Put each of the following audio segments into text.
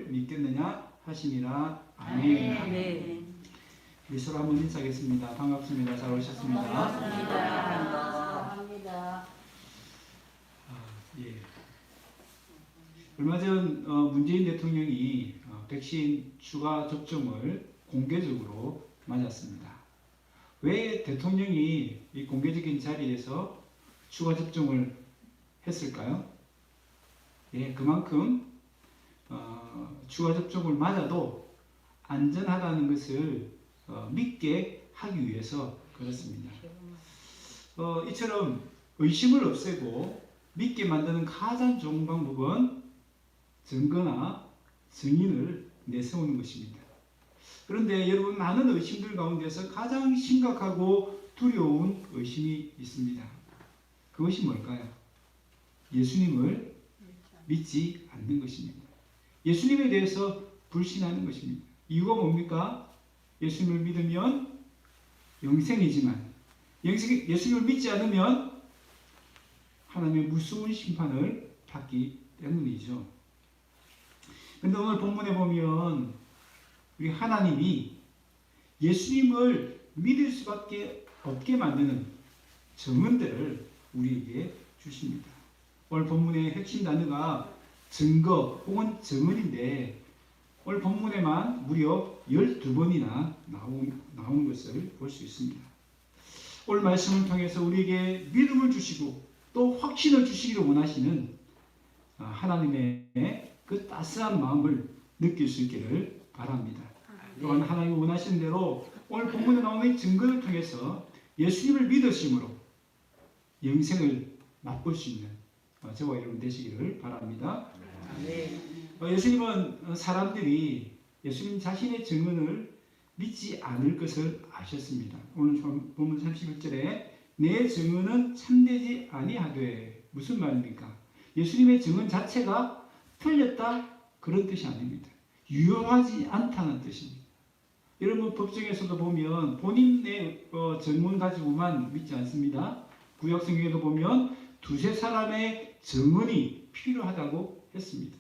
믿겠느냐 하시니라. 아멘. 아멘. 우리 서로 한번 인사하겠습니다. 반갑습니다. 잘 오셨습니다. 반갑습니다. 예. 얼마 전 문재인 대통령이 백신 추가 접종을 공개적으로 맞았습니다. 왜 대통령이 이 공개적인 자리에서 추가 접종을 했을까요? 예, 그만큼 추가 접종을 맞아도 안전하다는 것을 믿게 하기 위해서 그렇습니다. 이처럼 의심을 없애고 믿게 만드는 가장 좋은 방법은 증거나 증인을 내세우는 것입니다. 그런데 여러분, 많은 의심들 가운데서 가장 심각하고 두려운 의심이 있습니다. 그것이 뭘까요? 예수님을 믿지 않는 것입니다. 예수님에 대해서 불신하는 것입니다. 이유가 뭡니까? 예수님을 믿으면 영생이지만 예수님을 믿지 않으면 하나님의 무서운 심판을 받기 때문이죠. 그런데 오늘 본문에 보면 우리 하나님이 예수님을 믿을 수밖에 없게 만드는 증언들을 우리에게 주십니다. 오늘 본문의 핵심 단어가 증거 혹은 증언인데 오늘 본문에만 무려 12번이나 나온 것을 볼 수 있습니다. 오늘 말씀을 통해서 우리에게 믿음을 주시고 또 확신을 주시기를 원하시는 하나님의 그 따스한 마음을 느낄 수 있기를 바랍니다. 또한 하나님이 원하시는 대로 오늘 본문에 나오는 증거를 통해서 예수님을 믿으심으로 영생을 맛볼 수 있는 저와 여러분 되시기를 바랍니다. 예수님은 사람들이 예수님 자신의 증언을 믿지 않을 것을 아셨습니다. 오늘 본문 31절에 내 증언은 참되지 아니하되, 무슨 말입니까? 예수님의 증언 자체가 틀렸다 그런 뜻이 아닙니다. 유효하지 않다는 뜻입니다. 여러분, 법정에서도 보면 본인의 증언 가지고만 믿지 않습니다. 구약 성경에도 보면 두세 사람의 증언이 필요하다고 했습니다.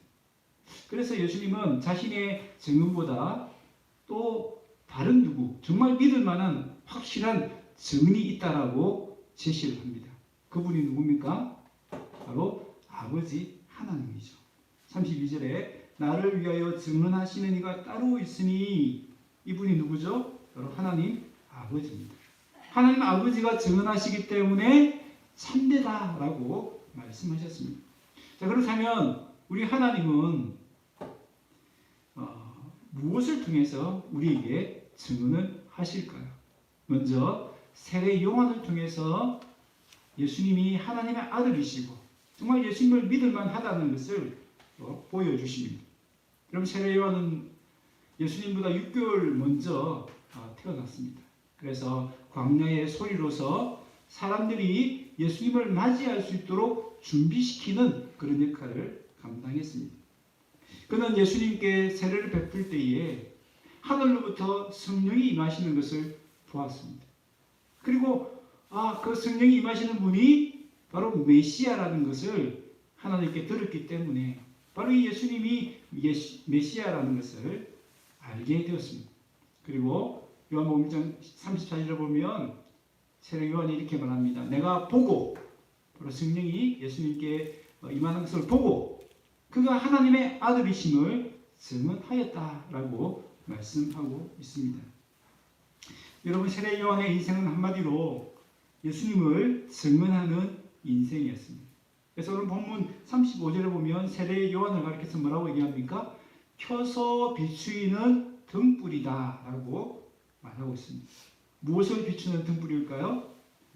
그래서 예수님은 자신의 증언보다 또 다른 누구, 정말 믿을 만한 확실한 증인이 있다라고 제시를 합니다. 그분이 누굽니까? 바로 아버지 하나님이죠. 32절에 나를 위하여 증언하시는 이가 따로 있으니, 이분이 누구죠? 바로 하나님 아버지입니다. 하나님 아버지가 증언하시기 때문에 참되다라고 말씀하셨습니다. 자, 그렇다면 우리 하나님은 무엇을 통해서 우리에게 증언을 하실까요? 먼저 세례 요한을 통해서 예수님이 하나님의 아들이시고 정말 예수님을 믿을 만하다는 것을 보여주십니다. 그럼 세례 요한은 예수님보다 6개월 먼저 태어났습니다. 그래서 광야의 소리로서 사람들이 예수님을 맞이할 수 있도록 준비시키는 그런 역할을 감당했습니다. 그는 예수님께 세례를 베풀 때에 하늘로부터 성령이 임하시는 것을 보았습니다. 그리고 그 성령이 임하시는 분이 바로 메시아라는 것을 하나님께 들었기 때문에 바로 이 예수님이 메시아라는 것을 알게 되었습니다. 그리고 요한복음 1장 34절을 보면 세례 요한이 이렇게 말합니다. 내가 보고, 바로 성령이 예수님께 임하는 것을 보고 그가 하나님의 아들이심을 증언하였다라고 말씀하고 있습니다. 여러분, 세례 요한의 인생은 한마디로 예수님을 증언하는 인생이었습니다. 그래서 오늘 본문 35절에 보면 세례 요한을 가리켜서 뭐라고 얘기합니까? 켜서 비추이는 등불이다 라고 말하고 있습니다. 무엇을 비추는 등불일까요?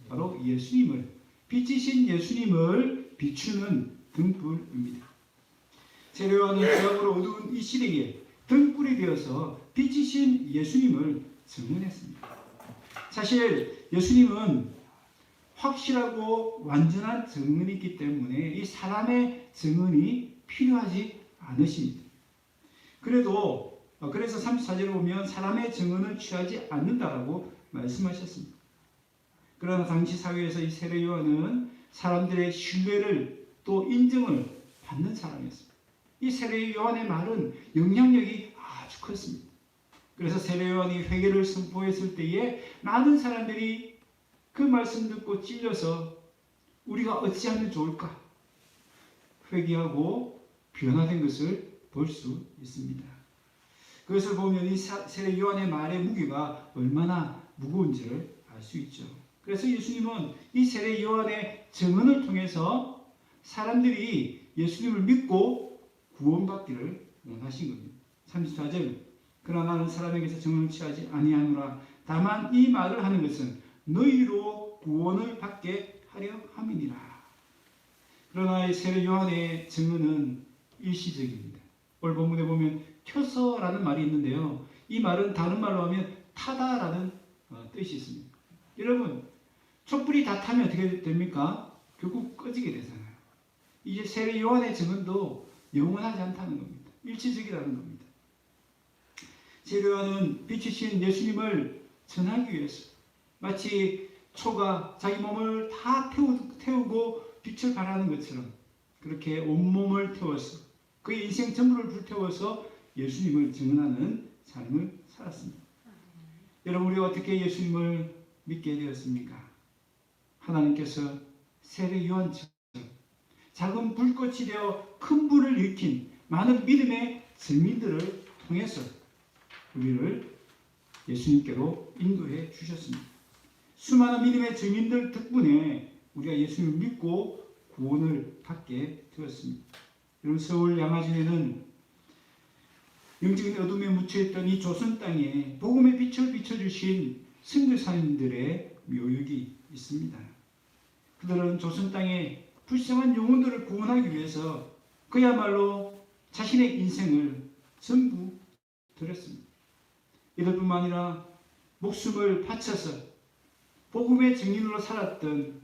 바로 예수님을, 빛이신 예수님을 비추는 등불입니다. 세례 요한은 죄악으로 어두운 이 시대에 등불이 되어서 빛이신 예수님을 증언했습니다. 사실 예수님은 확실하고 완전한 증언이 있기 때문에 이 사람의 증언이 필요하지 않으십니다. 그래서 34절에 보면 사람의 증언을 취하지 않는다라고 말씀하셨습니다. 그러나 당시 사회에서 이 세례 요한은 사람들의 신뢰를 또 인정을 받는 사람이었습니다. 이 세례 요한의 말은 영향력이 아주 컸습니다. 그래서 세례 요한이 회개를 선포했을 때에 많은 사람들이 그 말씀 듣고 찔려서 우리가 어찌하면 좋을까? 회개하고 변화된 것을 볼 수 있습니다. 그것을 보면 이 세례 요한의 말의 무게가 얼마나 무거운지를 알 수 있죠. 그래서 예수님은 이 세례 요한의 증언을 통해서 사람들이 예수님을 믿고 구원받기를 원하신 겁니다. 34절 그러나 나는 사람에게서 증언을 취하지 아니하노라. 다만 이 말을 하는 것은 너희로 구원을 받게 하려 함이니라. 그러나 이 세례 요한의 증언은 일시적입니다. 오늘 본문에 보면 켜서라는 말이 있는데요. 이 말은 다른 말로 하면 타다라는 뜻이 있습니다. 여러분, 촛불이 다 타면 어떻게 됩니까? 결국 꺼지게 되잖아요. 이제 세례 요한의 증언도 영원하지 않다는 겁니다. 일시적이라는 겁니다. 세례 요한은 빛이신 예수님을 전하기 위해서 마치 초가 자기 몸을 다 태우고 빛을 발하는 것처럼 그렇게 온몸을 태워서 그의 인생 전부를 불태워서 예수님을 증언하는 삶을 살았습니다. 여러분, 우리가 어떻게 예수님을 믿게 되었습니까? 하나님께서 세례 요한처럼 작은 불꽃이 되어 큰 불을 일으킨 많은 믿음의 증인들을 통해서 우리를 예수님께로 인도해 주셨습니다. 수많은 믿음의 증인들 덕분에 우리가 예수님을 믿고 구원을 받게 되었습니다. 여러분, 서울 양화진에는 영적인 어둠에 묻혀있던 이 조선 땅에 복음의 빛을 비춰주신 선교사님들의 묘역이 있습니다. 그들은 조선 땅에 불쌍한 영혼들을 구원하기 위해서 그야말로 자신의 인생을 전부 드렸습니다. 이들뿐만 아니라 목숨을 바쳐서 복음의 증인으로 살았던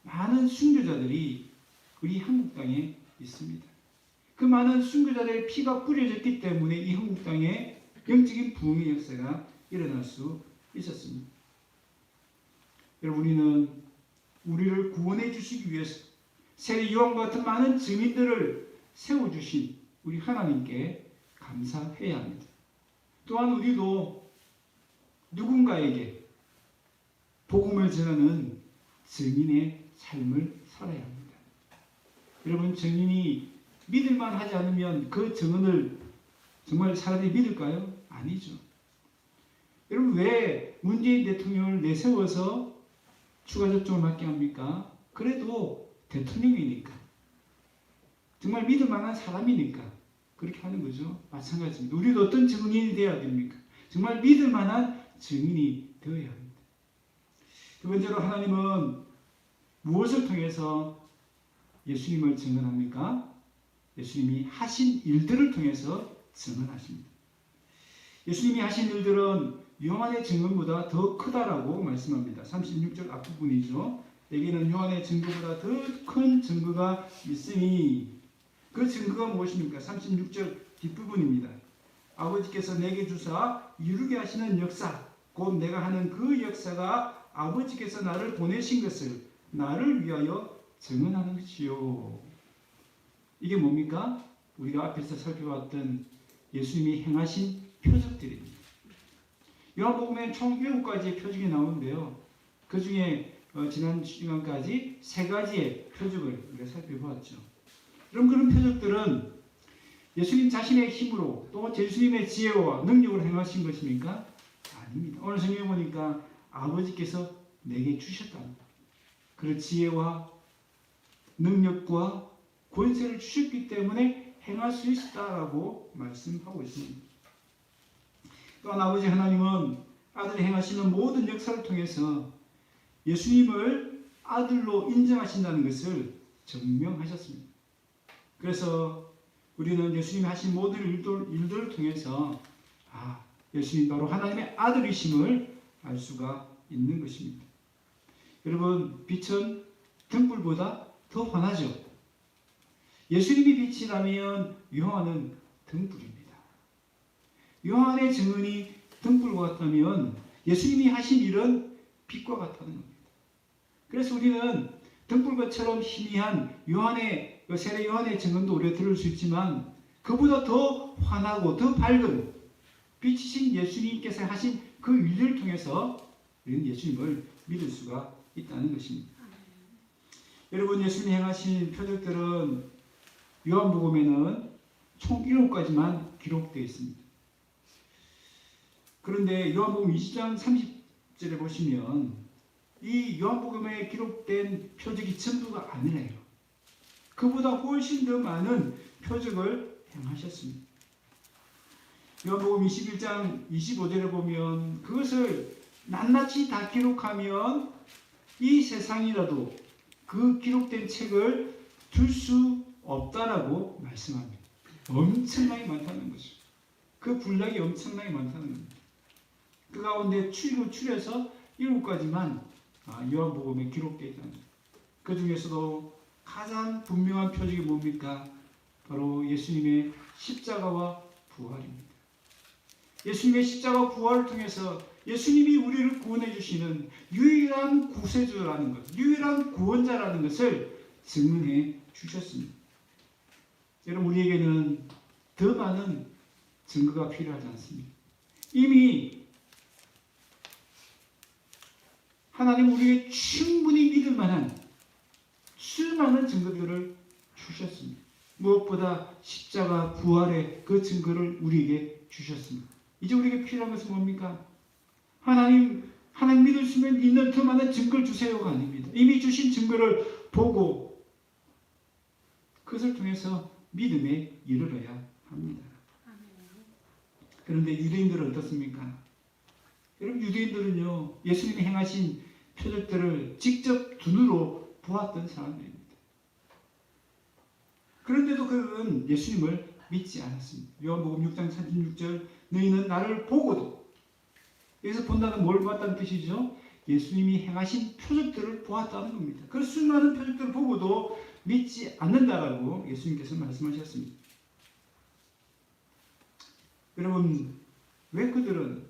많은 순교자들이 우리 한국 땅에 있습니다. 그 많은 순교자들의 피가 뿌려졌기 때문에 이 한국 땅에 영적인 부흥의 역사가 일어날 수 있었습니다. 여러분, 우리는 우리를 구원해 주시기 위해서 세례 요한과 같은 많은 증인들을 세워주신 우리 하나님께 감사해야 합니다. 또한 우리도 누군가에게 복음을 전하는 증인의 삶을 살아야 합니다. 여러분, 증인이 믿을만 하지 않으면 그 증언을 정말 사람들이 믿을까요? 아니죠. 여러분, 왜 문재인 대통령을 내세워서 추가 접종을 받게 합니까? 그래도 대통령이니까, 정말 믿을 만한 사람이니까 그렇게 하는 거죠. 마찬가지입니다. 우리도 어떤 증인이 되어야 됩니까? 정말 믿을 만한 증인이 되어야 합니다. 두 번째로, 하나님은 무엇을 통해서 예수님을 증언합니까? 예수님이 하신 일들을 통해서 증언하십니다. 예수님이 하신 일들은 요한의 증언보다 더 크다라고 말씀합니다. 36절 앞부분이죠. 여기는 요한의 증거보다 더 큰 증거가 있으니, 그 증거가 무엇입니까? 36절 뒷부분입니다. 아버지께서 내게 주사 이루게 하시는 역사, 곧 내가 하는 그 역사가 아버지께서 나를 보내신 것을 나를 위하여 증언하는 것이요. 이게 뭡니까? 우리가 앞에서 살펴봤던 예수님이 행하신 표적들입니다. 요한복음에 총 7가지의 표적이 나오는데요. 그 중에 지난 시간까지 3가지의 표적을 우리가 살펴보았죠. 그럼 그런 표적들은 예수님 자신의 힘으로 또 예수님의 지혜와 능력으로 행하신 것입니까? 아닙니다. 오늘 성경에 보니까 아버지께서 내게 주셨답니다. 그 지혜와 능력과 권세를 주셨기 때문에 행할 수 있다라고 말씀하고 있습니다. 또한 아버지 하나님은 아들이 행하시는 모든 역사를 통해서 예수님을 아들로 인정하신다는 것을 증명하셨습니다. 그래서 우리는 예수님이 하신 모든 일들을 통해서 예수님 바로 하나님의 아들이심을 알 수가 있는 것입니다. 여러분, 빛은 등불보다 더 환하죠. 예수님이 빛이라면 요한은 등불입니다. 요한의 증언이 등불과 같다면 예수님이 하신 일은 빛과 같다는 겁니다. 그래서 우리는 등불과처럼 희미한 세례 요한의 증언도 우리가 들을 수 있지만 그보다 더 환하고 더 밝은 빛이신 예수님께서 하신 그 일을 통해서 우리는 예수님을 믿을 수가 있다는 것입니다. 여러분, 예수님이 행하신 표적들은 요한복음에는 총 7가지만 기록되어 있습니다. 그런데 요한복음 20장 30절에 보시면 이 요한복음에 기록된 표적이 전부가 아니래요. 그보다 훨씬 더 많은 표적을 행하셨습니다. 요한복음 21장 25절에 보면 그것을 낱낱이 다 기록하면 이 세상이라도 그 기록된 책을 줄 수 없다라고 말씀합니다. 엄청나게 많다는 거죠. 그 분량이 엄청나게 많다는 겁니다. 그 가운데 추려서 7가지만 요한복음에 기록되어 있습니다. 그 중에서도 가장 분명한 표적이 뭡니까? 바로 예수님의 십자가와 부활입니다. 예수님의 십자가 부활을 통해서 예수님이 우리를 구원해 주시는 유일한 구세주라는 것, 유일한 구원자라는 것을 증명해 주셨습니다. 여러분, 우리에게는 더 많은 증거가 필요하지 않습니다. 이미 하나님 우리에게 충분히 믿을 만한 수많은 증거들을 주셨습니다. 무엇보다 십자가 부활의 그 증거를 우리에게 주셨습니다. 이제 우리에게 필요한 것은 뭡니까? 하나님 믿을 수 있는 더 많은 증거를 주세요가 아닙니다. 이미 주신 증거를 보고 그것을 통해서 믿음에 이르러야 합니다. 그런데 유대인들은 어떻습니까? 여러분, 유대인들은요, 예수님이 행하신 표적들을 직접 눈으로 보았던 사람들입니다. 그런데도 그들은 예수님을 믿지 않았습니다. 요한복음 6장 36절, 너희는 나를 보고도, 여기서 본다는 뭘 봤다는 뜻이죠? 예수님이 행하신 표적들을 보았다는 겁니다. 그 수많은 표적들을 보고도 믿지 않는다라고 예수님께서 말씀하셨습니다. 여러분, 왜 그들은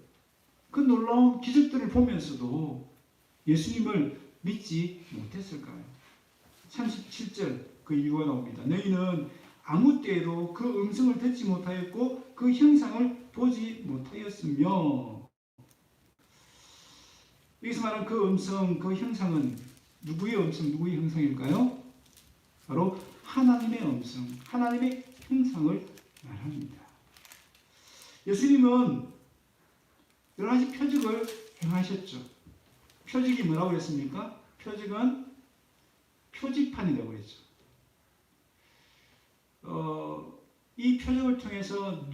그 놀라운 기적들을 보면서도 예수님을 믿지 못했을까요? 37절 그 이유가 나옵니다. 너희는 아무 때에도 그 음성을 듣지 못하였고 그 형상을 보지 못하였으며, 여기서 말하는 그 음성, 그 형상은 누구의 음성, 누구의 형상일까요? 바로 하나님의 음성, 하나님의 형상을 말합니다. 예수님은 여러 가지 표적을 행하셨죠. 표적이 뭐라고 그랬습니까? 표적은 표지판이라고 그랬죠. 이 표적을 통해서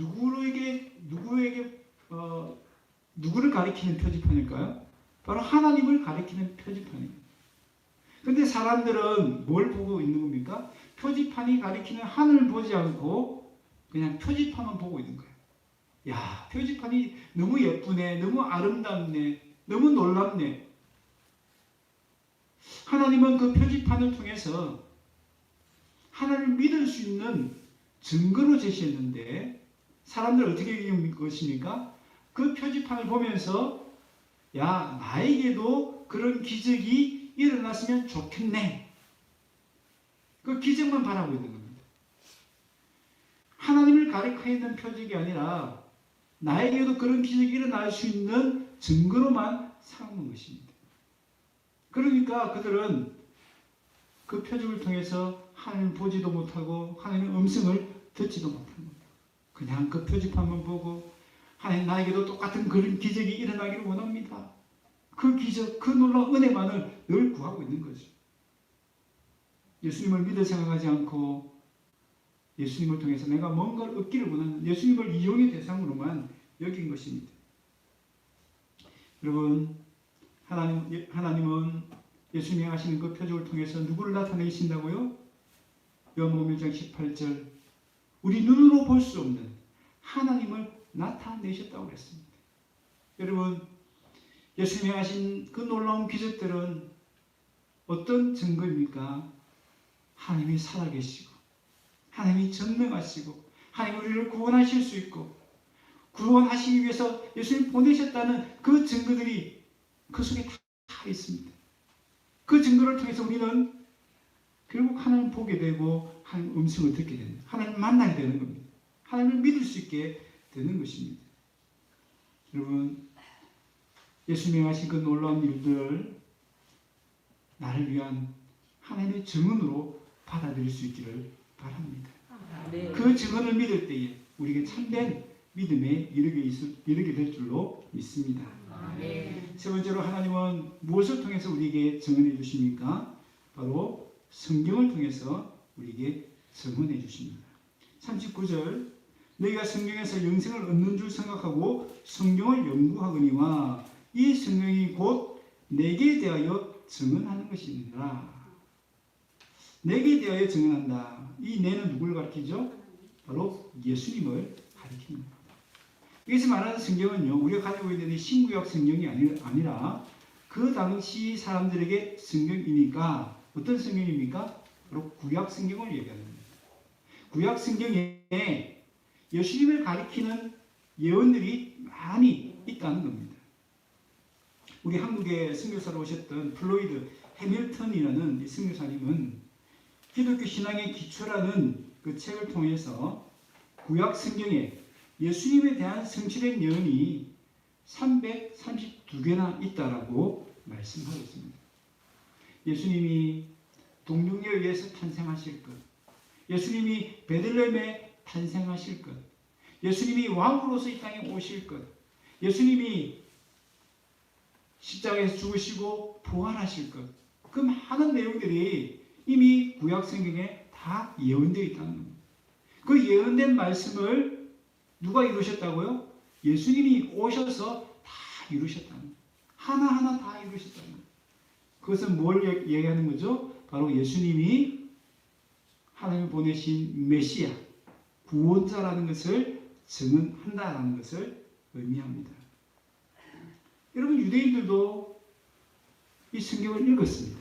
누구를 가리키는 표지판일까요? 바로 하나님을 가리키는 표지판입니다. 그런데 사람들은 뭘 보고 있는 겁니까? 표지판이 가리키는 하늘을 보지 않고 그냥 표지판만 보고 있는 거예요. 야, 표지판이 너무 예쁘네, 너무 아름답네, 너무 놀랍네. 하나님은 그 표지판을 통해서 하나님을 믿을 수 있는 증거로 제시했는데, 사람들 어떻게 여기는 것입니까? 그 표지판을 보면서 야, 나에게도 그런 기적이 일어났으면 좋겠네. 그 기적만 바라고 있는 겁니다. 하나님을 가리키는 표적이 아니라 나에게도 그런 기적이 일어날 수 있는 증거로만 삼는 것입니다. 그러니까 그들은 그 표적을 통해서 하나님을 보지도 못하고 하나님의 음성을 듣지도 못하는 겁니다. 그냥 그 표지판만 보고 하나님 나에게도 똑같은 그런 기적이 일어나기를 원합니다. 그 기적, 그 놀라운 은혜만을 늘 구하고 있는 거죠. 예수님을 믿어 생각하지 않고 예수님을 통해서 내가 뭔가를 얻기를 원하는, 예수님을 이용의 대상으로만 여긴 것입니다. 여러분, 하나님은 예수님이 하시는 그 표적을 통해서 누구를 나타내신다고요? 요한복음 1장 18절, 우리 눈으로 볼 수 없는 하나님을 나타내셨다고 그랬습니다. 여러분, 예수님이 하신 그 놀라운 기적들은 어떤 증거입니까? 하나님이 살아계시고 하나님이 전능하시고 하나님 우리를 구원하실 수 있고 구원하시기 위해서 예수님 보내셨다는 그 증거들이 그 속에 다 있습니다. 그 증거를 통해서 우리는 결국 하나님 보게 되고 하나님 음성을 듣게 됩니다. 하나님 만나게 되는 겁니다. 하나님을 믿을 수 있게 되는 것입니다. 여러분, 예수님이 하신 그 놀라운 일들을 나를 위한 하나님의 증언으로 받아들일 수 있기를 바랍니다. 네. 그 증언을 믿을 때에 우리에게 참된 믿음에 이르게 될 줄로 믿습니다. 네. 세 번째로 하나님은 무엇을 통해서 우리에게 증언해 주십니까? 바로 성경을 통해서 우리에게 증언해 주십니다. 39절 너희가 성경에서 영생을 얻는 줄 생각하고 성경을 연구하거니와 이 성경이 곧 내게 대하여 증언하는 것이니라. 내게 대하여 증언한다. 이 내는 누구를 가리키죠? 바로 예수님을 가리킵니다. 여기서 말하는 성경은요, 우리가 가지고 있는 신구약 성경이 아니라 그 당시 사람들에게 성경이니까 어떤 성경입니까? 바로 구약 성경을 얘기합니다. 구약 성경에 예수님을 가리키는 예언들이 많이 있다는 겁니다. 우리 한국에 선교사로 오셨던 플로이드 해밀턴이라는 이 선교사님은 기독교 신앙의 기초라는 그 책을 통해서 구약 성경에 예수님에 대한 성취된 예언이 332개나 있다라고 말씀하고 있습니다. 예수님이 동정녀에 의해서 탄생하실 것, 예수님이 베들레헴에 탄생하실 것, 예수님이 왕으로서 이 땅에 오실 것, 예수님이 십자가에서 죽으시고 부활하실 것, 그 많은 내용들이 이미 구약 성경에 다 예언되어 있다는 겁니다. 그 예언된 말씀을 누가 이루셨다고요? 예수님이 오셔서 다 이루셨다는 거예요. 하나하나 다 이루셨다는 거예요. 그것은 뭘 얘기하는 거죠? 바로 예수님이 하나님이 보내신 메시아, 구원자라는 것을 증언한다라는 것을 의미합니다. 여러분, 유대인들도 이 성경을 읽었습니다.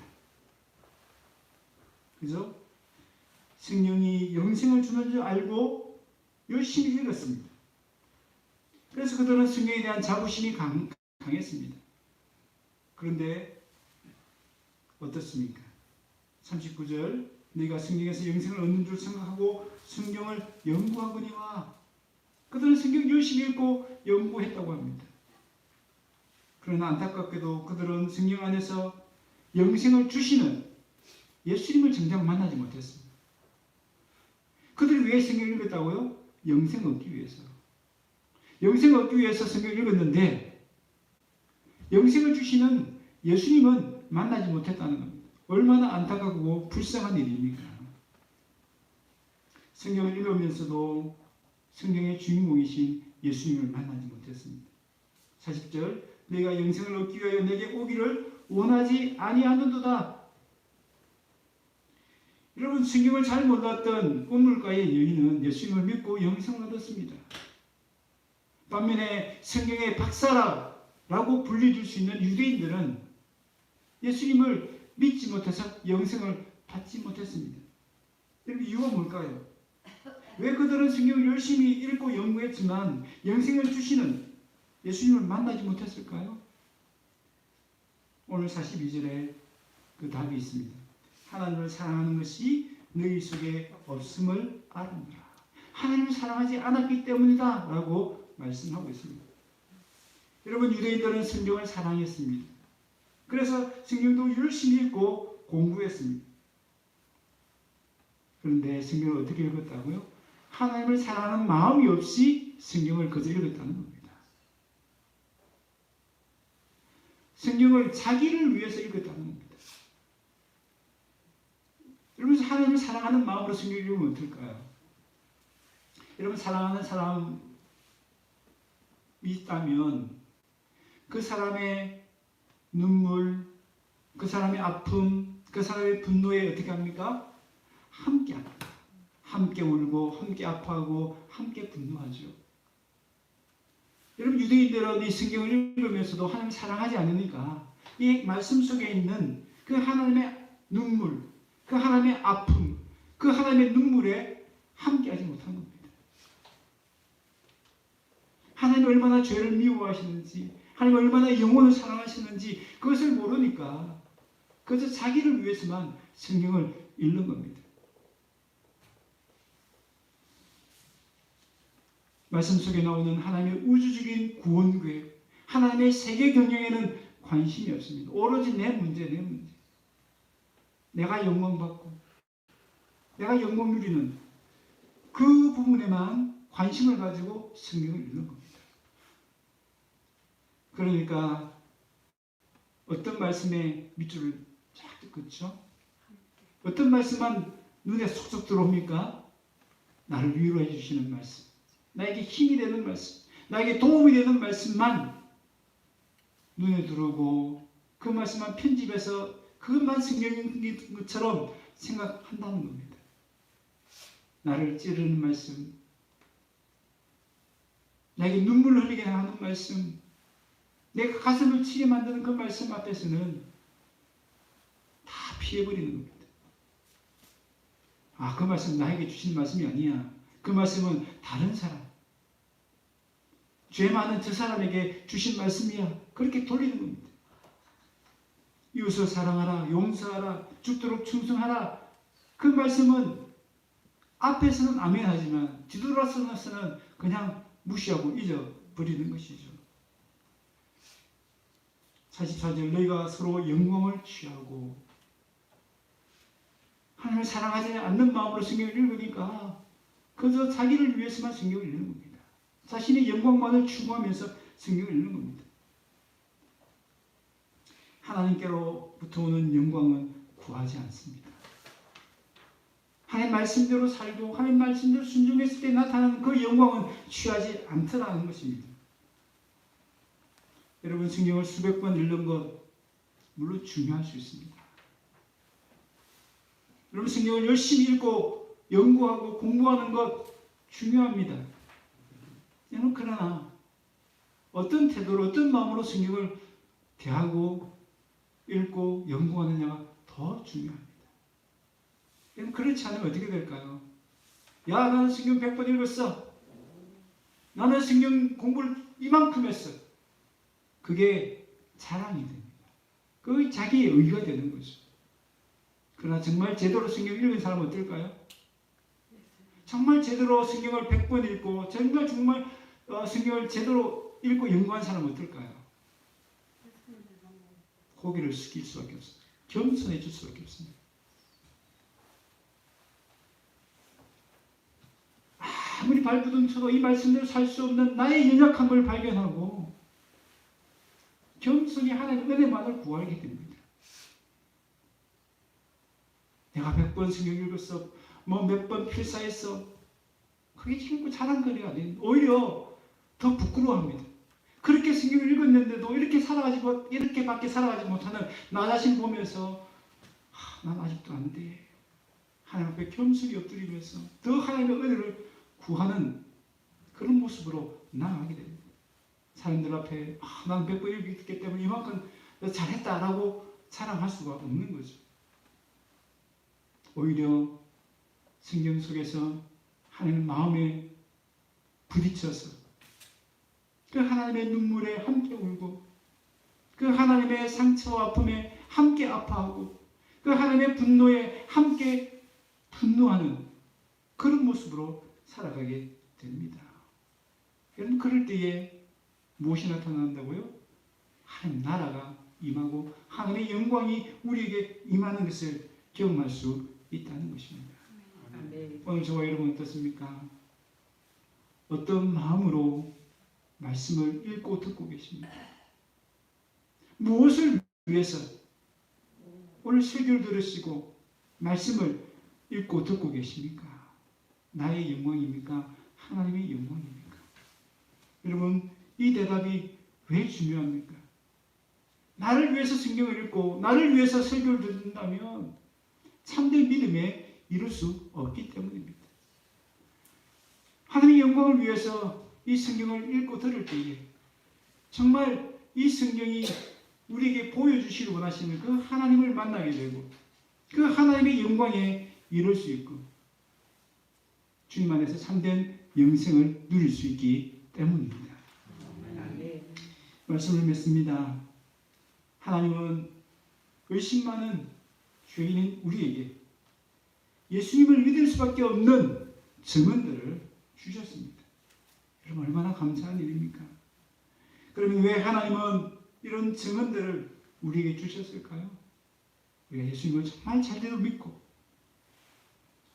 그죠? 성령이 영생을 주는 줄 알고 열심히 읽었습니다. 그래서 그들은 성경에 대한 자부심이 강했습니다. 그런데 어떻습니까? 39절 너희가 성경에서 영생을 얻는 줄 생각하고 성경을 연구하거니와 그들은 성경 열심히 읽고 연구했다고 합니다. 그러나 안타깝게도 그들은 성경 안에서 영생을 주시는 예수님을 정작 만나지 못했습니다. 그들이 왜 성경을 읽었다고요? 영생을 얻기 위해서. 영생을 얻기 위해서 성경을 읽었는데 영생을 주시는 예수님은 만나지 못했다는 겁니다. 얼마나 안타깝고 불쌍한 일입니까? 성경을 읽으면서도 성경의 주인공이신 예수님을 만나지 못했습니다. 40절 내가 영생을 얻기 위하여 내게 오기를 원하지 아니하는도다. 여러분, 성경을 잘 몰랐던 우물가의 여인은 예수님을 믿고 영생을 얻었습니다. 반면에 성경의 박사라고 불려줄 수 있는 유대인들은 예수님을 믿지 못해서 영생을 받지 못했습니다. 여러분, 이유가 뭘까요? 왜 그들은 성경을 열심히 읽고 연구했지만 영생을 주시는 예수님을 만나지 못했을까요? 오늘 42절에 그 답이 있습니다. 하나님을 사랑하는 것이 너희 속에 없음을 알았노라. 하나님을 사랑하지 않았기 때문이다 라고 말씀하고 있습니다. 여러분, 유대인들은 성경을 사랑했습니다. 그래서 성경도 열심히 읽고 공부했습니다. 그런데 성경을 어떻게 읽었다고요? 하나님을 사랑하는 마음이 없이 성경을 그저 읽었다는 겁니다. 성경을 자기를 위해서 읽었다는 겁니다. 여러분, 하나님을 사랑하는 마음으로 성경을 읽으면 어떨까요? 여러분, 사랑하는 사람이 있다면 그 사람의 눈물, 그 사람의 아픔, 그 사람의 분노에 어떻게 합니까? 함께 합니다. 함께 울고 함께 아파하고 함께 분노하죠. 여러분, 유대인들은 이 성경을 읽으면서도 하나님을 사랑하지 않으니까 이 말씀 속에 있는 그 하나님의 눈물, 그 하나님의 아픔, 그 하나님의 눈물에 함께하지 못한 겁니다. 하나님이 얼마나 죄를 미워하시는지, 하나님이 얼마나 영혼을 사랑하시는지 그것을 모르니까 그저 자기를 위해서만 성경을 읽는 겁니다. 말씀 속에 나오는 하나님의 우주적인 구원 계획, 하나님의 세계 경영에는 관심이 없습니다. 오로지 내 문제. 내가 영광 받고 내가 영광 누리는 그 부분에만 관심을 가지고 성경을 읽는 겁니다. 그러니까 어떤 말씀에 밑줄을 쫙 긋죠? 어떤 말씀만 눈에 쏙쏙 들어옵니까? 나를 위로해 주시는 말씀, 나에게 힘이 되는 말씀, 나에게 도움이 되는 말씀만 눈에 들어오고 그 말씀만 편집해서 그것만 성경인 것처럼 생각한다는 겁니다. 나를 찌르는 말씀, 나에게 눈물을 흘리게 하는 말씀, 내가 가슴을 치게 만드는 그 말씀 앞에서는 다 피해버리는 겁니다. 아, 그 말씀 나에게 주신 말씀이 아니야. 그 말씀은 다른 사람, 죄 많은 저 사람에게 주신 말씀이야. 그렇게 돌리는 겁니다. 이웃을 사랑하라, 용서하라, 죽도록 충성하라. 그 말씀은 앞에서는 아멘 하지만 뒤돌아서는 그냥 무시하고 잊어버리는 것이죠. 44절, 너희가 서로 영광을 취하고, 하나님을 사랑하지 않는 마음으로 성경을 읽으니까 그저 자기를 위해서만 성경을 읽는 겁니다. 자신의 영광만을 추구하면서 성경을 읽는 겁니다. 하나님께로부터 오는 영광은 구하지 않습니다. 하나님 말씀대로 살고 하나님 말씀대로 순종했을 때 나타나는 그 영광은 취하지 않더라는 것입니다. 여러분, 성경을 수백 번 읽는 것 물론 중요할 수 있습니다. 여러분, 성경을 열심히 읽고 연구하고 공부하는 것 중요합니다. 여러분, 그러나 어떤 태도로 어떤 마음으로 성경을 대하고 읽고 연구하느냐가 더 중요합니다. 여러분, 그렇지 않으면 어떻게 될까요? 야, 나는 성경 100번 읽었어. 나는 성경 공부를 이만큼 했어. 그게 자랑이 됩니다. 그게 자기의 의의가 되는 거죠. 그러나 정말 제대로 성경을 읽은 사람은 어떨까요? 정말 제대로 성경을 100번 읽고 정말 성경을 제대로 읽고 연구한 사람은 어떨까요? 고개를 숙일 수밖에 없습니다. 겸손해질 수밖에 없습니다. 아무리 발부둥쳐도 이 말씀대로 살 수 없는 나의 연약함을 발견하고 겸손히 하나님의 은혜만을 구하게 됩니다. 내가 100번 성경 읽었어, 뭐 몇 번 필사했어. 그게 지금 자랑거리가 아닌, 오히려 더 부끄러워합니다. 그렇게 성경을 읽었는데도 이렇게밖에 살아가지 못하는 나 자신 보면서 난 아직도 안 돼. 하나님 앞에 겸손히 엎드리면서 더 하나님의 은혜를 구하는 그런 모습으로 나아가게 됩니다. 사람들 앞에 난 100번 읽었기 때문에 이만큼 잘했다라고 자랑할 수가 없는 거죠. 오히려 성경 속에서 하나님 마음에 부딪혀서 그 하나님의 눈물에 함께 울고 그 하나님의 상처와 아픔에 함께 아파하고 그 하나님의 분노에 함께 분노하는 그런 모습으로 살아가게 됩니다. 여러분, 그럴 때에 무엇이 나타난다고요? 하나님 나라가 임하고 하나님의 영광이 우리에게 임하는 것을 경험할 수 있다는 것입니다. 네. 오늘 저와 여러분 어떻습니까? 어떤 마음으로 말씀을 읽고 듣고 계십니까? 무엇을 위해서 오늘 설교를 들으시고 말씀을 읽고 듣고 계십니까? 나의 영광입니까? 하나님의 영광입니까? 여러분, 이 대답이 왜 중요합니까? 나를 위해서 성경을 읽고 나를 위해서 설교를 듣는다면 참된 믿음에 이룰 수 없기 때문입니다. 하나님의 영광을 위해서 이 성경을 읽고 들을 때에 정말 이 성경이 우리에게 보여주시길 원하시는 그 하나님을 만나게 되고 그 하나님의 영광에 이룰 수 있고 주님 안에서 참된 영생을 누릴 수 있기 때문입니다. 말씀을 맺습니다. 하나님은 의심 많은 죄인인 우리에게 예수님을 믿을 수밖에 없는 증언들을 주셨습니다. 여러분 얼마나 감사한 일입니까? 그러면 왜 하나님은 이런 증언들을 우리에게 주셨을까요? 우리가 예수님을 정말 제대로 믿고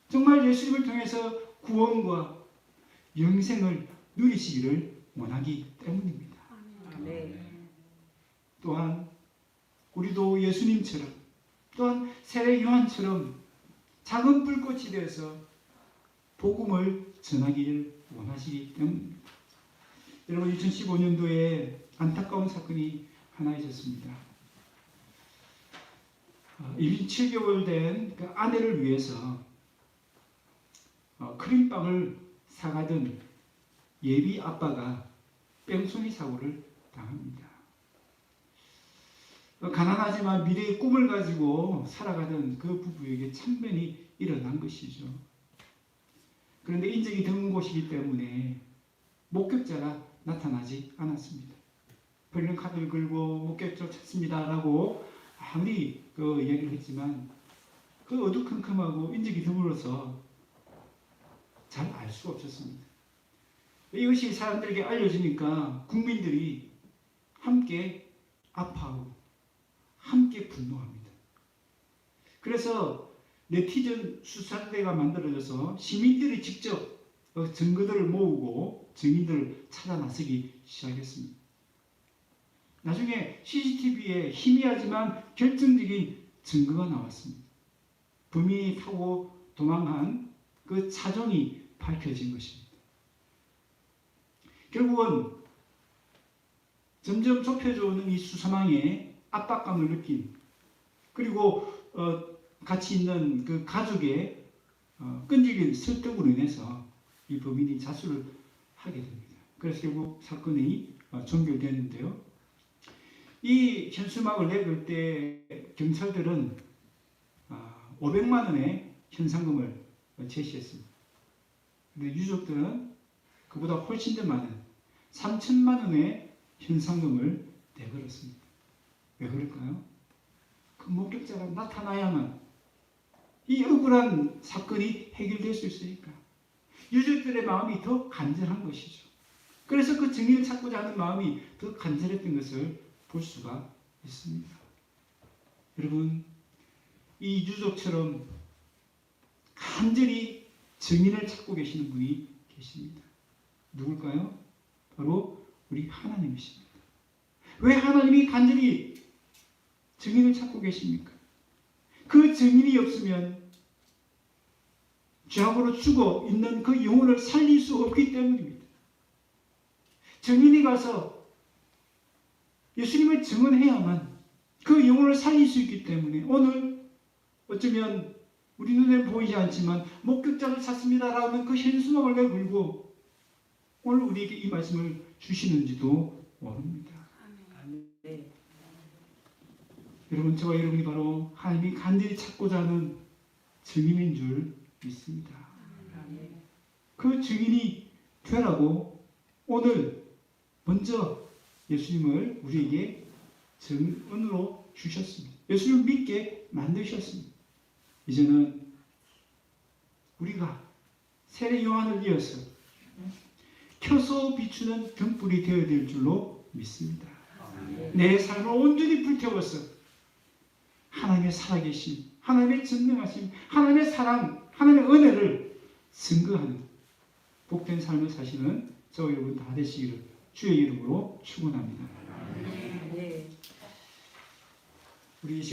정말 예수님을 통해서 구원과 영생을 누리시기를 원하기 때문입니다. 네. 또한 우리도 예수님처럼 또한 세례 요한처럼 작은 불꽃이 되어서 복음을 전하기를 원하시기 때문입니다. 여러분 2015년도에 안타까운 사건이 하나 있었습니다. 임신 7개월 된 그 아내를 위해서 크림빵을 사가던 예비 아빠가 뺑소니 사고를 당합니다. 가난하지만 미래의 꿈을 가지고 살아가던 그 부부에게 참변이 일어난 것이죠. 그런데 인적이 드문 곳이기 때문에 목격자가 나타나지 않았습니다. 벌령 카드를 걸고 목격자 찾습니다라고 아무리 그 이야기를 했지만 그 어두컴컴하고 인적이 드물어서 잘 알 수가 없었습니다. 이것이 사람들에게 알려지니까 국민들이 함께 아파하고 함께 분노합니다. 그래서 네티즌 수사대가 만들어져서 시민들이 직접 증거들을 모으고 증인들을 찾아 나서기 시작했습니다. 나중에 CCTV에 희미하지만 결정적인 증거가 나왔습니다. 범인이 타고 도망한 그 차종이 밝혀진 것입니다. 결국은 점점 좁혀져 오는 이 수사망에 압박감을 느낀 그리고 같이 있는 그 가족의 끈질긴 설득으로 인해서 이 범인이 자수를 하게 됩니다. 그래서 결국 사건이 종결되는데요. 이 현수막을 내걸 때 경찰들은 500만 원의 현상금을 제시했습니다. 그런데 유족들은 그보다 훨씬 더 많은 3천만 원의 현상금을 내걸었습니다. 왜 그럴까요? 그 목격자가 나타나야만 이 억울한 사건이 해결될 수 있으니까. 유족들의 마음이 더 간절한 것이죠. 그래서 그 증인을 찾고자 하는 마음이 더 간절했던 것을 볼 수가 있습니다. 여러분, 이 유족처럼 간절히 증인을 찾고 계시는 분이 계십니다. 누굴까요? 바로 우리 하나님이십니다. 왜 하나님이 간절히 증인을 찾고 계십니까? 그 증인이 없으면 죄악으로 죽어 있는 그 영혼을 살릴 수 없기 때문입니다. 증인이 가서 예수님을 증언해야만 그 영혼을 살릴 수 있기 때문에 오늘 어쩌면 우리 눈에 보이지 않지만 목격자를 찾습니다라는 그 현수막을 내걸고 오늘 우리에게 이 말씀을 주시는지도 모릅니다. 네. 여러분, 저와 여러분이 바로 하나님이 간절히 찾고자 하는 증인인 줄 믿습니다. 그 증인이 되라고 오늘 먼저 예수님을 우리에게 증언으로 주셨습니다. 예수님을 믿게 만드셨습니다. 이제는 우리가 세례 요한을 이어서 켜서 비추는 등불이 되어야 될 줄로 믿습니다. 내 삶을 온전히 불태워서 하나님의 살아계심, 하나님의 전능하심, 하나님의 사랑, 하나님의 은혜를 증거하는 복된 삶을 사시는 저와 여러분 다 되시기를 주의 이름으로 축원합니다. 네. 우리